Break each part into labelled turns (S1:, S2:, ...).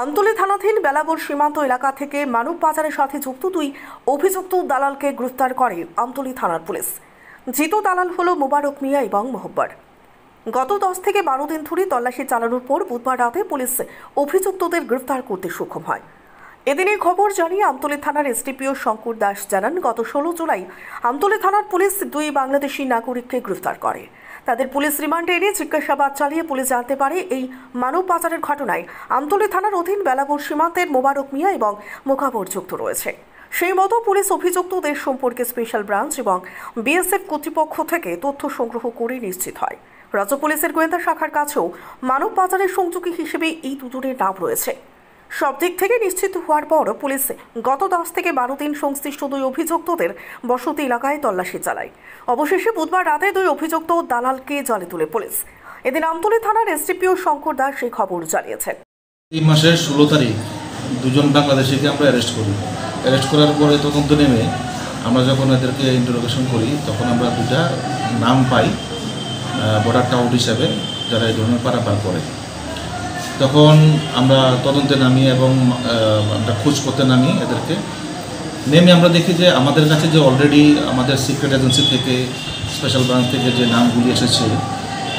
S1: আমতলী থানাধীন বেলাবর সীমান্ত এলাকা থেকে মানব পাচারের সাথে যুক্ত দুই অভিযুক্ত দালালকে গ্রেফতার করে আমতলী থানার পুলিশ। ধৃত দালাল হলো মোবারক মিয়া এবং মোহব্বর। গত 10 থেকে 12 দিন ধরে তল্লাশি চালানোর পর বুধবার রাতে পুলিশ অভিযুক্তদের গ্রেফতার করতে সক্ষম হয়। এদিন এই খবর জানিয়ে আমতলী থানার এসডিপিও শঙ্কর দাস জানান, গত 16 জুলাই আমতলী থানার পুলিশ দুই বাংলাদেশি নাগরিককে গ্রেফতার করে। তাদের পুলিশ রিমান্ডে এনে জিজ্ঞাসাবাদ চালিয়ে পুলিশ জানতে পারে এই মানব পাচারের ঘটনায় আমতলী থানার অধীন বেলাবর সীমান্তের মোবারক মিয়া এবং মোকাবর যুক্ত রয়েছে। সেই মতো পুলিশ অভিযুক্তদের সম্পর্কে স্পেশাল ব্রাঞ্চ এবং বিএসএফ কর্তৃপক্ষ থেকে তথ্য সংগ্রহ করে নিশ্চিত হয়। রাজ্য পুলিশের গোয়েন্দা শাখার কাছেও মানব পাচারের সংযোগী হিসেবে এই দুজনের নাম রয়েছে। সব দিক থেকে নিশ্চিত হওয়ার পর পুলিশ গত 10 থেকে 12 দিন সংশ্লিষ্ট দুই অভিযুক্তদের বসতি এলাকায় তল্লাশি চালায়। অবশেষে বুধবার রাতে দুই অভিযুক্ত দালালকে জালে তুলে পুলিশ। এদিন আমতলী থানার এসডিপিও শঙ্কর দাস এই খবর জানিয়েছেন।
S2: এই মাসের 16 তারিখ দুজন বাংলাদেশিকে আমরা অ্যারেস্ট করি। অ্যারেস্ট করার পরে তদন্ত নেমে আমরা যখন এদেরকে ইন্টারোগেশন করি তখন আমরা দুটা নাম পাই বর্ডার টাউট হিসাবে, যারা এই ধরনের পারাপার করে। তখন আমরা তদন্তে নামি এবং আমরা খোঁজ করতে নামি। এদেরকে নেমে আমরা দেখি যে আমাদের কাছে যে অলরেডি আমাদের সিক্রেট এজেন্সি থেকে, স্পেশাল ব্রাঞ্চ থেকে যে নামগুলি এসেছে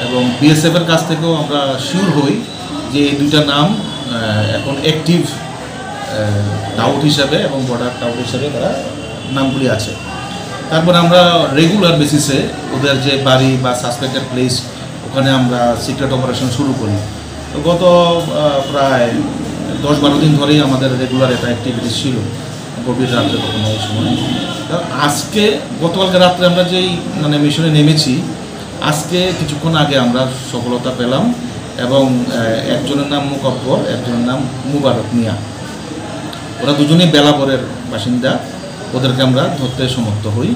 S2: এবং বিএসএফের কাছ থেকেও আমরা শিওর হই যে এই দুইটা নাম এখন অ্যাক্টিভ টাউট হিসাবে এবং বর্ডার টাউট হিসাবে তারা নামগুলি আছে। তারপর আমরা রেগুলার বেসিসে ওদের যে বাড়ি বা সাসপেক্টেড প্লেস, ওখানে আমরা সিক্রেট অপারেশন শুরু করি। তো গত প্রায় 10-12 দিন ধরেই আমাদের রেগুলার এটা অ্যাক্টিভিটি ছিল, গভীর রাত্রে কখনো ওই সময়। তো আজকে গতকালকে রাত্রে আমরা যেই মিশনে নেমেছি, আজকে কিছুক্ষণ আগে আমরা সফলতা পেলাম এবং একজনের নাম মোকাব্বর, একজনের নাম মোবারক মিয়া। ওরা দুজনেই বেলাবরের বাসিন্দা। ওদেরকে আমরা ধরতে সমর্থ হই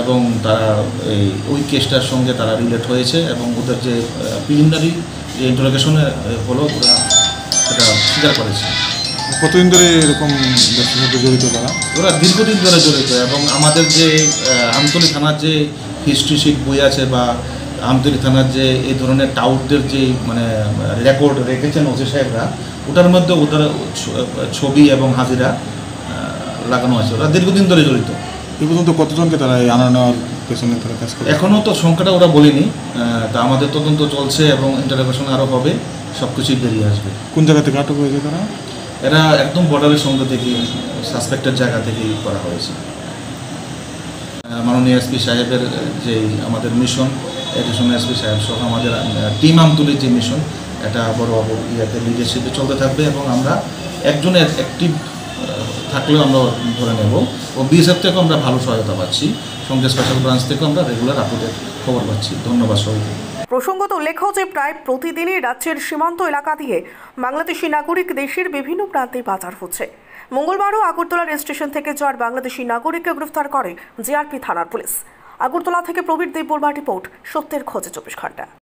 S2: এবং তারা ওই কেসটার সঙ্গে তারা রিলেট হয়েছে এবং ওদের যে প্রিলিমিনারি যে ইন্টারোগেশনে হলো ওরা এটা স্বীকার করেছে।
S3: কতদিন ধরে এরকম ব্যবসার সাথে জড়িত তারা?
S2: ওরা দীর্ঘদিন ধরে জড়িত এবং আমাদের যে আমতলী থানার যে হিস্ট্রি শিট বই আছে বা আমতলী থানার যে এই ধরনের টাউটদের যে রেকর্ড রেখেছেন ওসি সাহেবরা, ওটার মধ্যে ওদের ছবি এবং হাজিরা লাগানো আছে। ওরা দীর্ঘদিন ধরে জড়িত।
S3: এই পর্যন্ত কতজনকে তারা আনা নেওয়ার পেছনে তারা কাজ করে?
S2: এখনও তো সংখ্যাটা ওরা বলেনি। তা আমাদের তদন্ত চলছে এবং ইন্টারোগেশন আরও হবে, সব কিছুই বেরিয়ে আসবে।
S3: কোন জায়গা থেকে আটক হয়েছে তারা?
S2: এরা একদম বর্ডারের সঙ্গে থেকে, সাসপেক্টেড জায়গা থেকেই করা হয়েছে। মাননীয় এসপি সাহেবের যে আমাদের মিশন, এডিশনাল এসপি সাহেব সহ আমাদের টিম আমতলীর যে মিশন, এটা বড় ইয়াতে লিডারশিপে চলতে থাকবে এবং আমরা একজনের অ্যাক্টিভ থাকলেও আমরা ধরে নেব ও বিএসএফ থেকেও আমরা ভালো সহায়তা পাচ্ছি, সঙ্গে স্পেশাল ব্রাঞ্চ থেকেও আমরা রেগুলার আপডেট খবর পাচ্ছি। ধন্যবাদ সবাইকে।
S1: প্রসঙ্গত উল্লেখ্য যে প্রায় প্রতিদিনই রাজ্যের সীমান্ত এলাকা দিয়ে বাংলাদেশি নাগরিক দেশের বিভিন্ন প্রান্তে পাচার হচ্ছে। মঙ্গলবারও আগরতলা রেল স্টেশন থেকে 4 বাংলাদেশি নাগরিককে গ্রেফতার করে জিআরপি থানার পুলিশ। আগরতলা থেকে প্রবীর দেববর্মা রিপোর্ট, সত্যের খোঁজে 24 ঘন্টা।